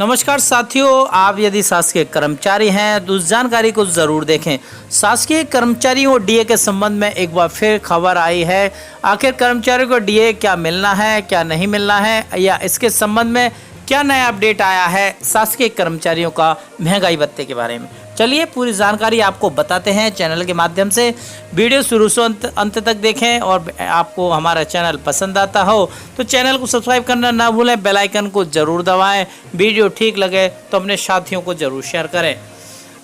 नमस्कार साथियों, आप यदि शासकीय कर्मचारी हैं तो उस जानकारी को जरूर देखें। शासकीय कर्मचारियों और डीए के संबंध में एक बार फिर खबर आई है। आखिर कर्मचारियों को डीए क्या मिलना है, क्या नहीं मिलना है, या इसके संबंध में क्या नया अपडेट आया है शासकीय कर्मचारियों का महंगाई भत्ते के बारे में। चलिए पूरी जानकारी आपको बताते हैं चैनल के माध्यम से। वीडियो शुरू से अंत तक देखें और आपको हमारा चैनल पसंद आता हो तो चैनल को सब्सक्राइब करना ना भूलें, बेल आइकन को जरूर दबाएं। वीडियो ठीक लगे तो अपने साथियों को जरूर शेयर करें।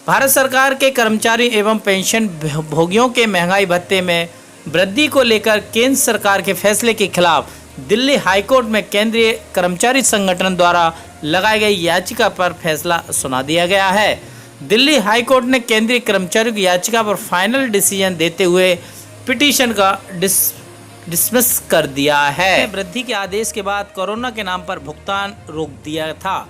भारत सरकार के कर्मचारी एवं पेंशन भोगियों के महंगाई भत्ते में वृद्धि को लेकर केंद्र सरकार के फैसले के खिलाफ दिल्ली हाईकोर्ट में केंद्रीय कर्मचारी संगठन द्वारा लगाई गई याचिका पर फैसला सुना दिया गया है। दिल्ली हाईकोर्ट ने केंद्रीय कर्मचारियों की याचिका पर फाइनल डिसीजन देते हुए पिटीशन का डिसमिस कर दिया है। वृद्धि के आदेश के बाद कोरोना के नाम पर भुगतान रोक दिया था।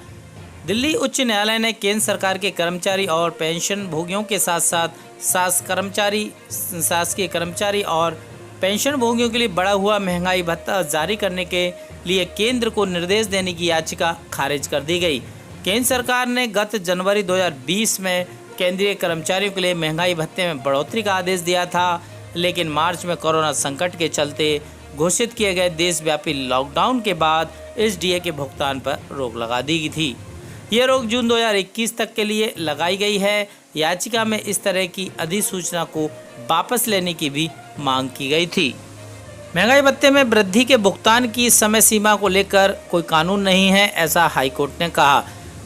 दिल्ली उच्च न्यायालय ने केंद्र सरकार के कर्मचारी और पेंशन भोगियों के साथ साथ शासकीय कर्मचारी और पेंशन भोगियों के लिए बढ़ा हुआ महंगाई भत्ता जारी करने के लिए केंद्र को निर्देश देने की याचिका खारिज कर दी गई। केंद्र सरकार ने गत जनवरी 2020 में केंद्रीय कर्मचारियों के लिए महंगाई भत्ते में बढ़ोतरी का आदेश दिया था, लेकिन मार्च में कोरोना संकट के चलते घोषित किए गए देशव्यापी लॉकडाउन के बाद इस डीए के भुगतान पर रोक लगा दी गई थी। ये रोक जून 2021 तक के लिए लगाई गई है। याचिका में इस तरह की अधिसूचना को वापस लेने की भी मांग की गई थी। महंगाई भत्ते में वृद्धि के भुगतान की समय सीमा को लेकर कोई कानून नहीं है, ऐसा हाईकोर्ट ने कहा।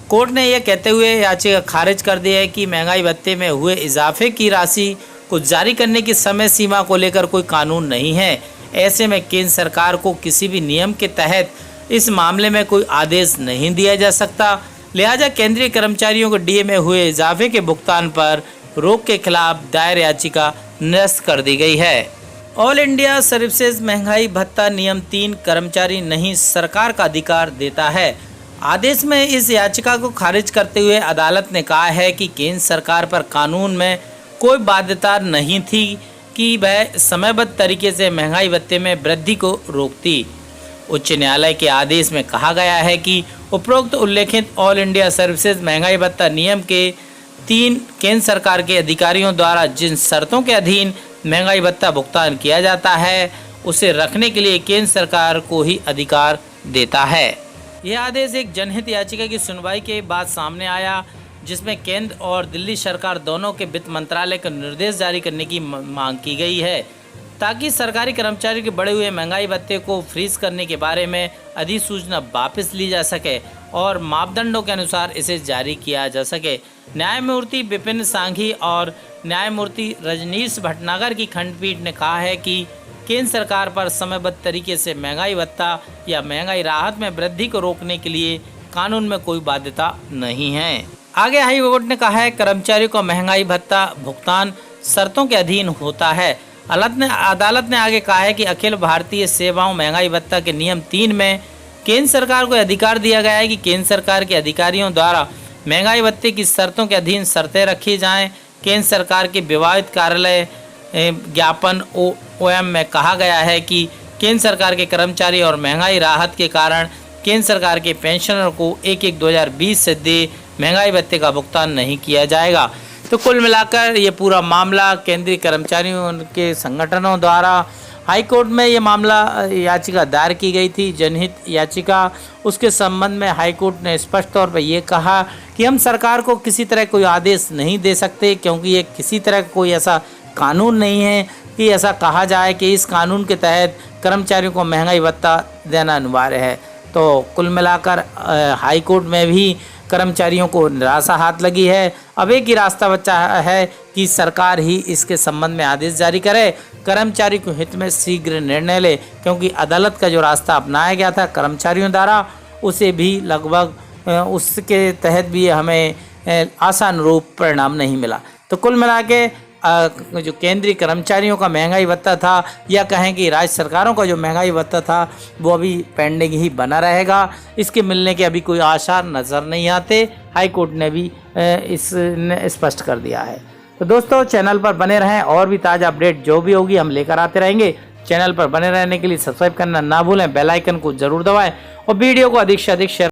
कोर्ट ने यह कहते हुए याचिका खारिज कर दी है कि महंगाई भत्ते में हुए इजाफे की राशि को जारी करने की समय सीमा को लेकर कोई कानून नहीं है। ऐसे में केंद्र सरकार को किसी भी नियम के तहत इस मामले में कोई आदेश नहीं दिया जा सकता। लिहाजा केंद्रीय कर्मचारियों को डीए में हुए इजाफे के भुगतान पर रोक के खिलाफ दायर याचिका निरस्त कर दी गई है। ऑल इंडिया सर्विसेज महंगाई भत्ता नियम 3 कर्मचारी नहीं सरकार का अधिकार देता है। आदेश में इस याचिका को खारिज करते हुए अदालत ने कहा है कि केंद्र सरकार पर कानून में कोई बाध्यता नहीं थी कि वह समयबद्ध तरीके से महंगाई भत्ते में वृद्धि को रोकती। उच्च न्यायालय के आदेश में कहा गया है कि उपरोक्त उल्लेखित ऑल इंडिया सर्विसेज महंगाई भत्ता नियम के 3 केंद्र सरकार के अधिकारियों द्वारा जिन शर्तों के अधीन महंगाई भत्ता भुगतान किया जाता है उसे रखने के लिए केंद्र सरकार को ही अधिकार देता है। यह आदेश एक जनहित याचिका की सुनवाई के बाद सामने आया, जिसमें केंद्र और दिल्ली सरकार दोनों के वित्त मंत्रालय को निर्देश जारी करने की मांग की गई है ताकि सरकारी कर्मचारियों के बढ़े हुए महंगाई भत्ते को फ्रीज करने के बारे में अधिसूचना वापस ली जा सके और मापदंडों के अनुसार इसे जारी किया जा सके। न्यायमूर्ति विपिन सांघी और न्यायमूर्ति रजनीश भटनागर की खंडपीठ ने कहा है कि केंद्र सरकार पर समयबद्ध तरीके से महंगाई भत्ता या महंगाई राहत में वृद्धि को रोकने के लिए कानून में कोई बाध्यता नहीं है। आगे हाईकोर्ट ने कहा है कर्मचारियों का महंगाई भत्ता भुगतान शर्तों के अधीन होता है। अदालत ने आगे कहा है कि अखिल भारतीय सेवाओं महंगाई भत्ता के नियम 3 में केंद्र सरकार को अधिकार दिया गया है कि केंद्र सरकार के अधिकारियों द्वारा महंगाई भत्ते की शर्तों के अधीन शर्तें रखी जाएं। केंद्र सरकार के विवादित कार्यालय ज्ञापन OM में कहा गया है कि केंद्र सरकार के कर्मचारी और महंगाई राहत के कारण केंद्र सरकार के पेंशनर को 1/1/2020 से दे महंगाई भत्ते का भुगतान नहीं किया जाएगा। तो कुल मिलाकर ये पूरा मामला केंद्रीय कर्मचारियों के संगठनों द्वारा हाईकोर्ट में ये मामला याचिका दायर की गई थी, जनहित याचिका। उसके संबंध में हाईकोर्ट ने स्पष्ट तौर पर ये कहा कि हम सरकार को किसी तरह कोई आदेश नहीं दे सकते, क्योंकि ये किसी तरह कोई ऐसा कानून नहीं है कि ऐसा कहा जाए कि इस कानून के तहत कर्मचारियों को महंगाई भत्ता देना अनिवार्य है। तो कुल मिलाकर हाईकोर्ट में भी कर्मचारियों को निराशा हाथ लगी है। अब एक ही रास्ता बचा है कि सरकार ही इसके संबंध में आदेश जारी करे, कर्मचारी को हित में शीघ्र निर्णय ले, क्योंकि अदालत का जो रास्ता अपनाया गया था कर्मचारियों द्वारा उसे भी लगभग उसके तहत भी हमें आशानुरूप परिणाम नहीं मिला। तो कुल मिला के जो केंद्रीय कर्मचारियों का महंगाई भत्ता था या कहें कि राज्य सरकारों का जो महंगाई भत्ता था वो अभी पेंडिंग ही बना रहेगा। इसके मिलने के अभी कोई आसार नज़र नहीं आते। हाईकोर्ट ने भी इसने स्पष्ट कर दिया है। तो दोस्तों चैनल पर बने रहें, और भी ताज़ा अपडेट जो भी होगी हम लेकर आते रहेंगे। चैनल पर बने रहने के लिए सब्सक्राइब करना ना भूलें, बेल आइकन को जरूर दबाएं और वीडियो को अधिक से अधिक शेयर